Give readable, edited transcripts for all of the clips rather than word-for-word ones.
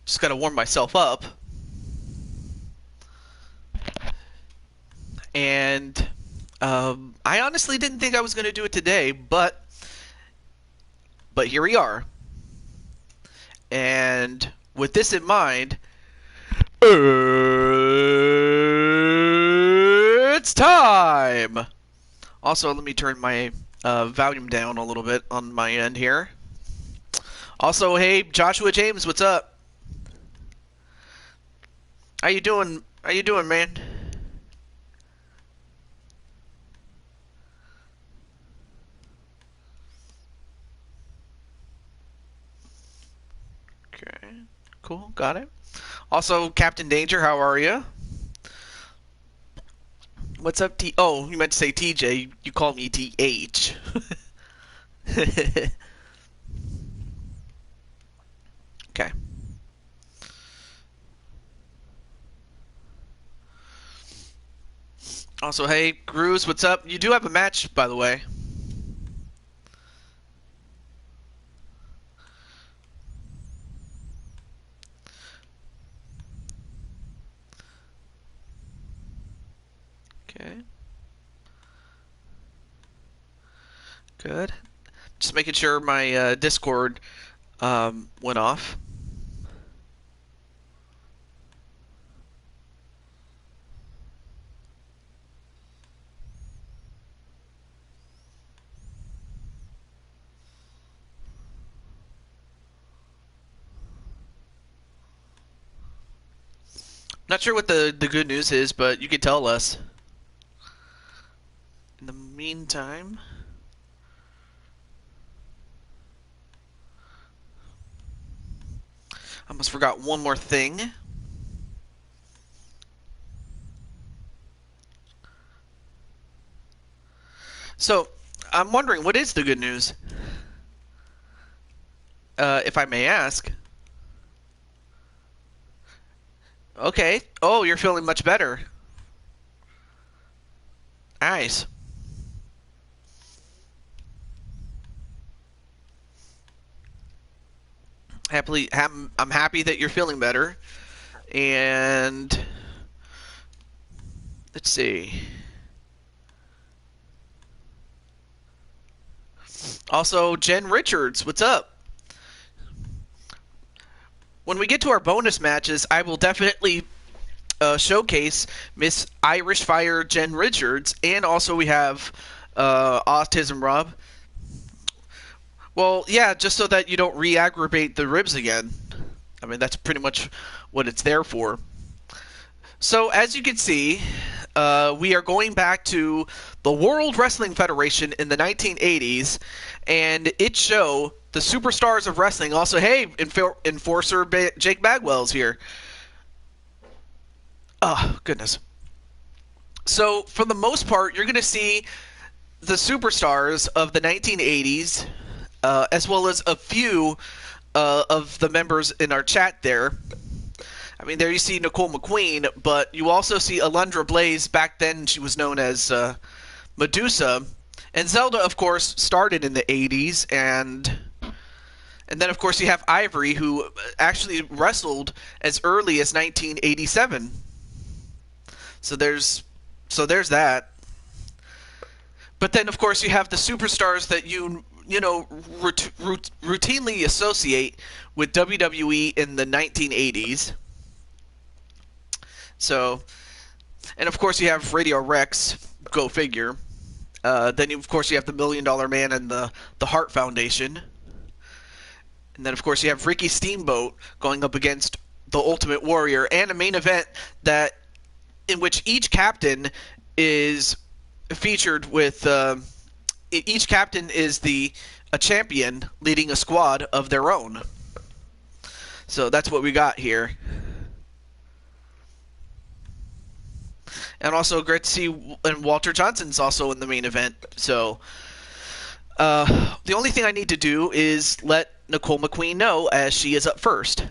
Just gotta warm myself up. And I honestly didn't think I was gonna do it today, but here we are. And with this in mind, it's time! Also, let me turn my volume down a little bit on my end here. Also, hey, Joshua James, what's up? How you doing? How you doing, man? Okay, cool, got it. Also, Captain Danger, how are you? What's up, T? Oh, you meant to say TJ. You called me TH. Okay. Also, hey, Cruz, what's up? You do have a match, by the way. Okay. Good. Just making sure my Discord went off. Not sure what the good news is, but you can tell us. In the meantime, I almost forgot one more thing. So, I'm wondering, what is the good news? If I may ask. Okay. Oh, you're feeling much better. Nice. I'm happy that you're feeling better. And let's see. Also, Jen Richards, what's up? When we get to our bonus matches, I will definitely showcase Miss Irish Fire Jen Richards, and also we have Autism Rob. Well, yeah, just so that you don't re-aggravate the ribs again. I mean, that's pretty much what it's there for. So, as you can see, we are going back to the World Wrestling Federation in the 1980s, and its show, The Superstars of Wrestling. Also, hey, Enforcer Jake Bagwell's here. Oh, goodness. So, for the most part, you're going to see the superstars of the 1980s, as well as a few of the members in our chat there. I mean, there you see Nicole McQueen, but you also see Alundra Blaze. Back then, she was known as Medusa. And Zelda, of course, started in the 80s, and then, of course, you have Ivory, who actually wrestled as early as 1987. So there's that. But then, of course, you have the superstars that you know routinely associate with WWE in the 1980s. So, and of course, you have Radio Rex. Go figure. Then, of course, you have the $1 Million Man and the Hart Foundation. And then, of course, you have Ricky Steamboat going up against the Ultimate Warrior, and a main event that in which each captain is featured with each captain is a champion leading a squad of their own. So that's what we got here. And also great to see, and Walter Johnson's also in the main event. So the only thing I need to do is let Nicole McQueen know as she is up first.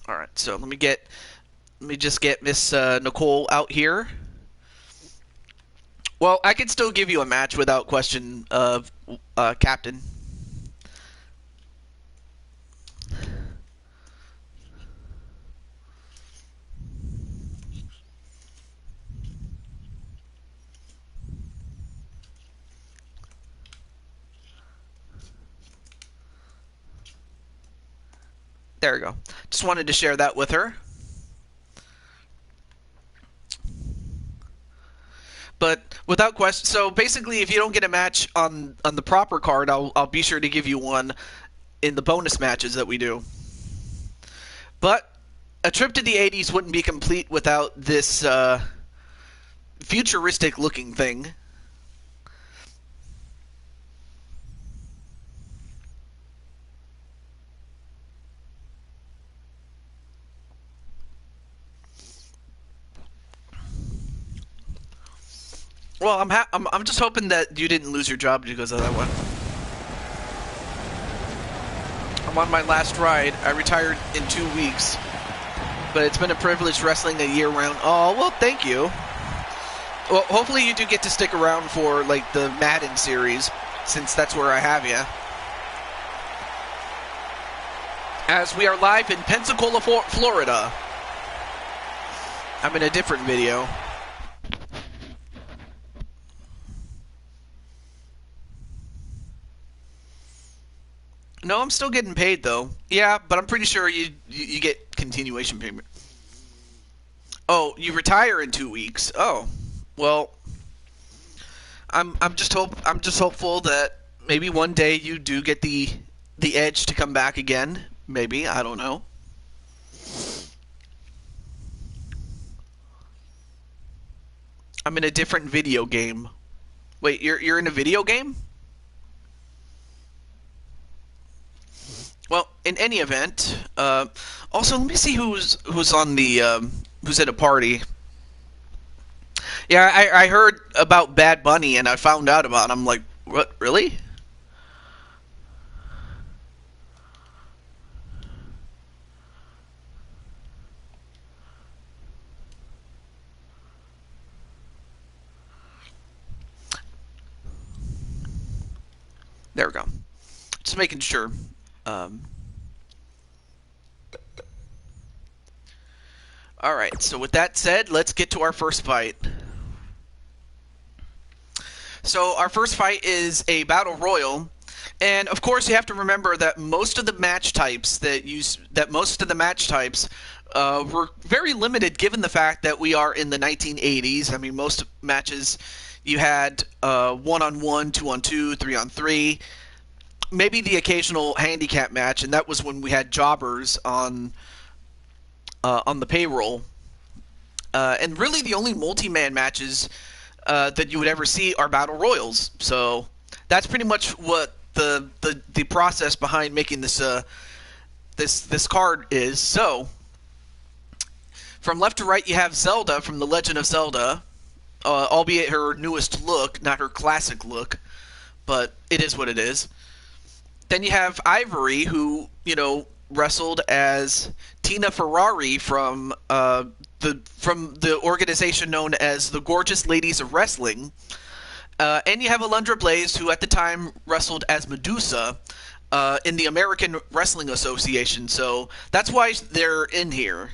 All right, so let me just get Miss Nicole out here. Well, I could still give you a match without question of captain. There we go. Just wanted to share that with her. But without question, so basically, if you don't get a match on the proper card, I'll be sure to give you one in the bonus matches that we do. But a trip to the '80s wouldn't be complete without this futuristic-looking thing. Well, I'm just hoping that you didn't lose your job because of that one. I'm on my last ride. I retired in 2 weeks, but it's been a privilege wrestling a year round. Oh, well, thank you. Well, hopefully you do get to stick around for like the Madden series, since that's where I have you. As we are live in Pensacola, Florida. I'm in a different video. No, I'm still getting paid though. Yeah, but I'm pretty sure you get continuation payment. Oh, you retire in 2 weeks. Oh, well, I'm just hopeful that maybe one day you do get the edge to come back again. Maybe, I don't know. I'm in a different video game. Wait, you're in a video game? Well, in any event, also let me see who's on the who's at a party. Yeah, I heard about Bad Bunny and I found out about it. I'm like, what? Really? There we go. Just making sure. Alright, so with that said, let's get to our first fight. So our first fight is a battle royal, and of course you have to remember that most of the match types were very limited given the fact that we are in the 1980s. I mean, most matches you had 1-on-1, 2-on-2, 3-on-3, maybe the occasional handicap match, and that was when we had jobbers on the payroll. And really the only multi-man matches that you would ever see are battle royals. So that's pretty much what the process behind making this this card is. So from left to right you have Zelda from The Legend of Zelda, albeit her newest look, not her classic look, but it is what it is. Then you have Ivory, who, you know, wrestled as Tina Ferrari from the organization known as the Gorgeous Ladies of Wrestling. And you have Alundra Blaze, who at the time wrestled as Medusa in the American Wrestling Association. So that's why they're in here.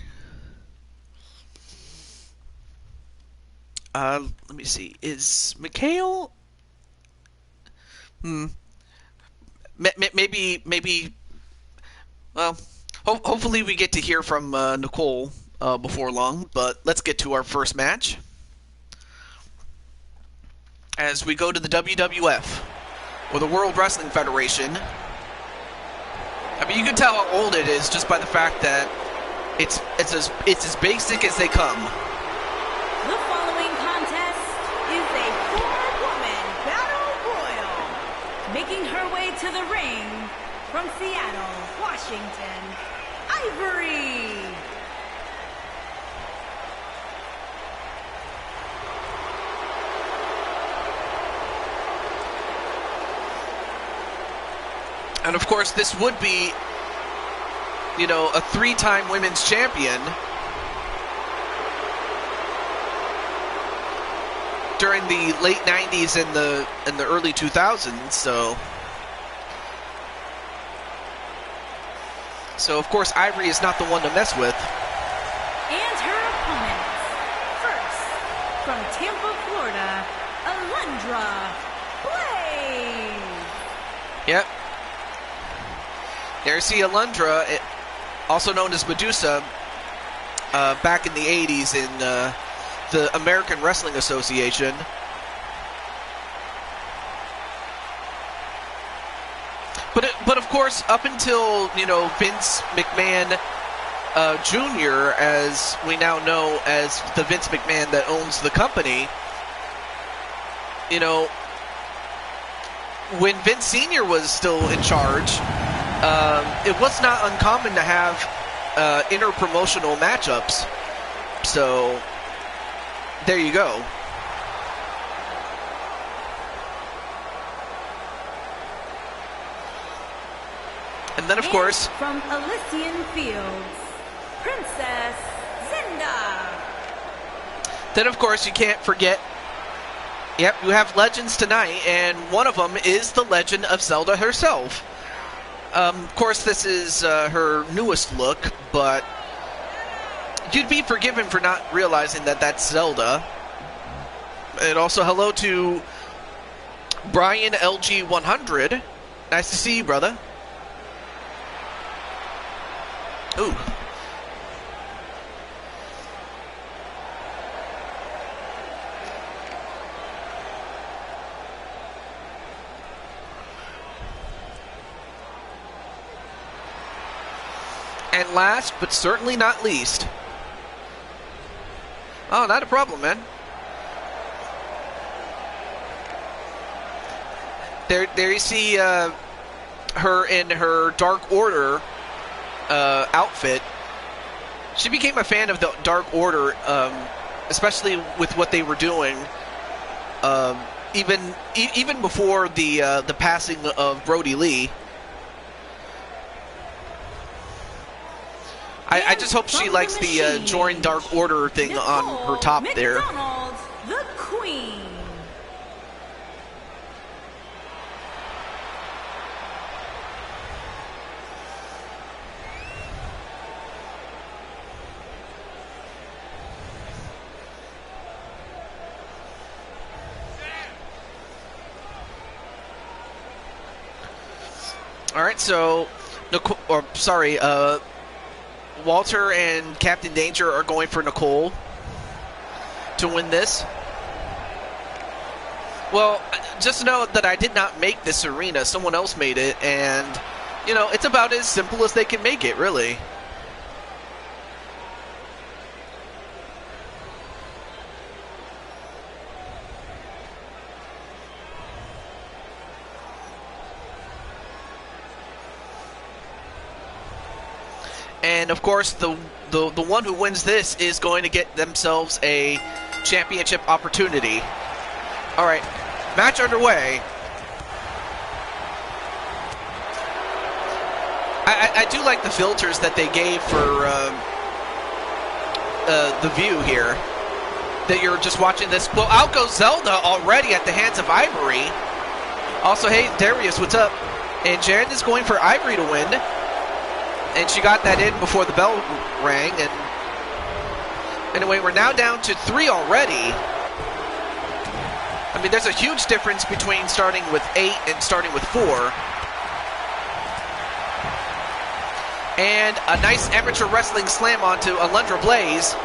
Let me see. Is Mikhail? Maybe. Well, hopefully we get to hear from Nicole before long. But let's get to our first match. As we go to the WWF, or the World Wrestling Federation. I mean, you can tell how old it is just by the fact that it's as basic as they come. The following contest is a four-woman battle royal. Making her way to the ring from Seattle, Washington, Ivory. And of course, this would be, you know, a three-time women's champion. during the late 90s and the early 2000s. So of course Ivory is not the one to mess with. And her opponents. First, from Tampa, Florida, Alundra Blaze. Yep. There you see Alundra, also known as Medusa, back in the 80s in the American Wrestling Association. But of course, up until, you know, Vince McMahon Jr., as we now know as the Vince McMahon that owns the company, you know, when Vince Sr. was still in charge, it was not uncommon to have interpromotional matchups. So, there you go. And then, of course, from Elysian Fields, Princess Zinda. Then, of course, you can't forget, yep, you have legends tonight, and one of them is the legend of Zelda herself. Of course, this is her newest look, but you'd be forgiven for not realizing that that's Zelda. And also, hello to Brian LG100. Nice to see you, brother. Ooh. And last, but certainly not least. Oh, not a problem, man. There you see her in her Dark Order outfit. She became a fan of the Dark Order, especially with what they were doing. Even before the passing of Brody Lee. I just hope she likes the Join Dark Order thing on her top there. The Queen. All right, so Walter and Captain Danger are going for Nicole to win this. Well, just know that I did not make this arena. Someone else made it, and, you know, it's about as simple as they can make it, really. And of course, the one who wins this is going to get themselves a championship opportunity. All right, match underway. I do like the filters that they gave for the view here. That you're just watching this. Well, out goes Zelda already at the hands of Ivory. Also, hey, Darius, what's up? And Jan is going for Ivory to win. And she got that in before the bell rang. And anyway, we're now down to 3 already. I mean, there's a huge difference between starting with 8 and starting with 4. And a nice amateur wrestling slam onto Alundra Blaze.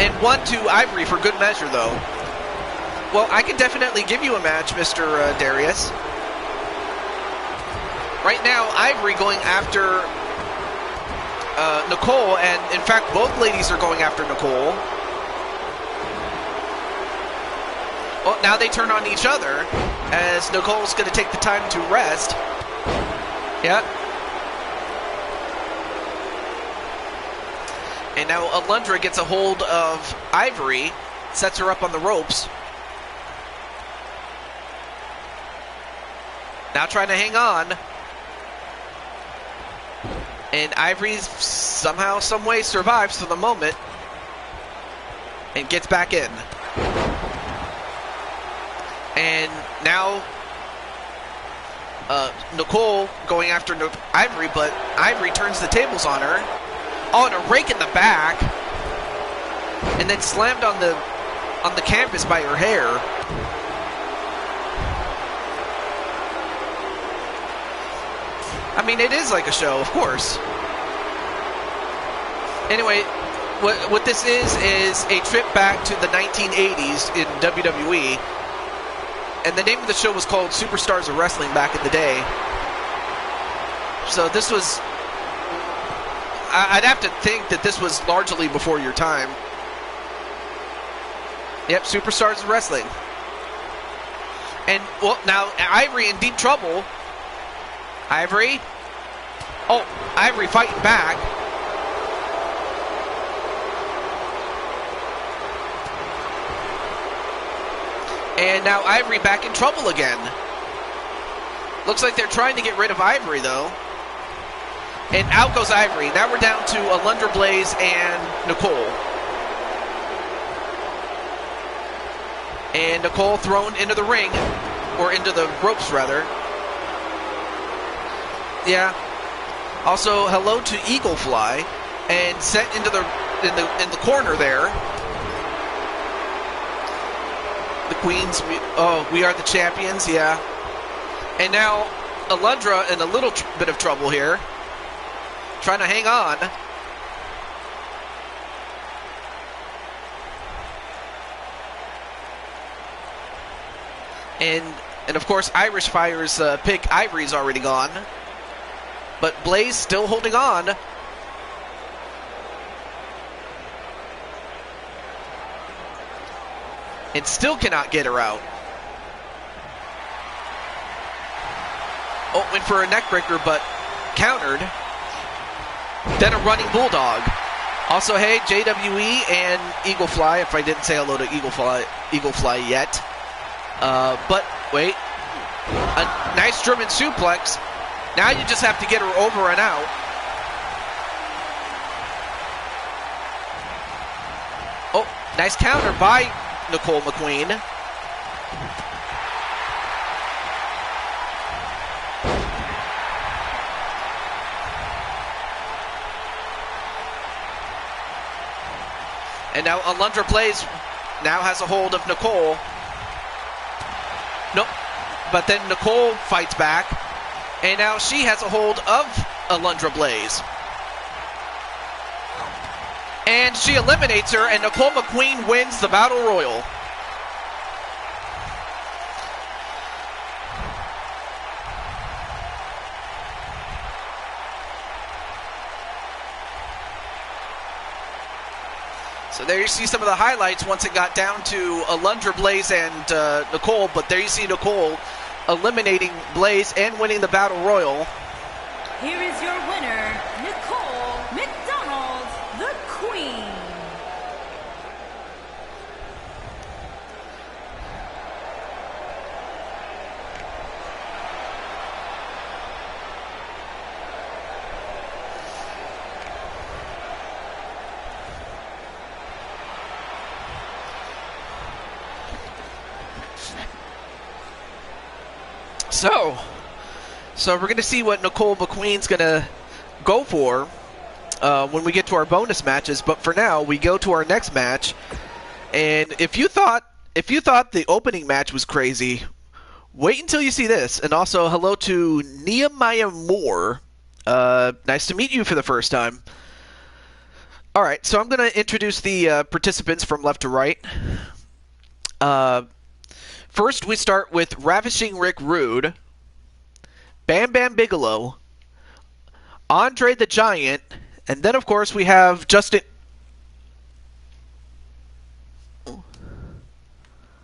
And 1 to Ivory for good measure, though. Well, I can definitely give you a match, Mr. Darius. Right now, Ivory going after Nicole, and in fact, both ladies are going after Nicole. Well, now they turn on each other, as Nicole's going to take the time to rest. Yep. And now Alundra gets a hold of Ivory, sets her up on the ropes. Now trying to hang on. And Ivory somehow, someway survives for the moment. And gets back in. And now Nicole going after Ivory, but Ivory turns the tables on her. Oh, and a rake in the back, and then slammed on the canvas by her hair. I mean, it is like a show, of course. Anyway, what this is a trip back to the 1980s in WWE. And the name of the show was called Superstars of Wrestling back in the day. So this was... I'd have to think that this was largely before your time. Yep, Superstars of Wrestling. And, well, now, Ivory in deep trouble. Ivory. Oh, Ivory fighting back. And now Ivory back in trouble again. Looks like they're trying to get rid of Ivory, though. And out goes Ivory. Now we're down to Alundra Blaze and Nicole. And Nicole thrown into the ring. Or into the ropes, rather. Yeah. Also, hello to Eagle Fly. And sent into in the corner there. The Queens, we are the champions, yeah. And now Alundra in a little bit of trouble here. Trying to hang on. And of course, Irish Fire's pick, Ivory's already gone. But Blaze still holding on. And still cannot get her out. Oh, went for a neckbreaker, but countered. Then a running bulldog. Also, hey, JWE and Eagle Fly, if I didn't say hello to Eagle Fly yet. But, wait. A nice German suplex. Now you just have to get her over and out. Oh, nice counter by Nicole McQueen. And now Alundra Blaze now has a hold of Nicole. Nope. But then Nicole fights back. And now she has a hold of Alundra Blaze. And she eliminates her, and Nicole McQueen wins the Battle Royal. So there you see some of the highlights once it got down to Alundra Blaze and Nicole. But there you see Nicole eliminating Blaze and winning the Battle Royal. Here is your winner, Nicole McDonald, the Queen. So we're going to see what Nicole McQueen's going to go for when we get to our bonus matches. But for now, we go to our next match. And if you thought the opening match was crazy, wait until you see this. And also, hello to Nehemiah Moore. Nice to meet you for the first time. All right, so I'm going to introduce the participants from left to right. First, we start with Ravishing Rick Rude, Bam Bam Bigelow, Andre the Giant, and then, of course, we have Justin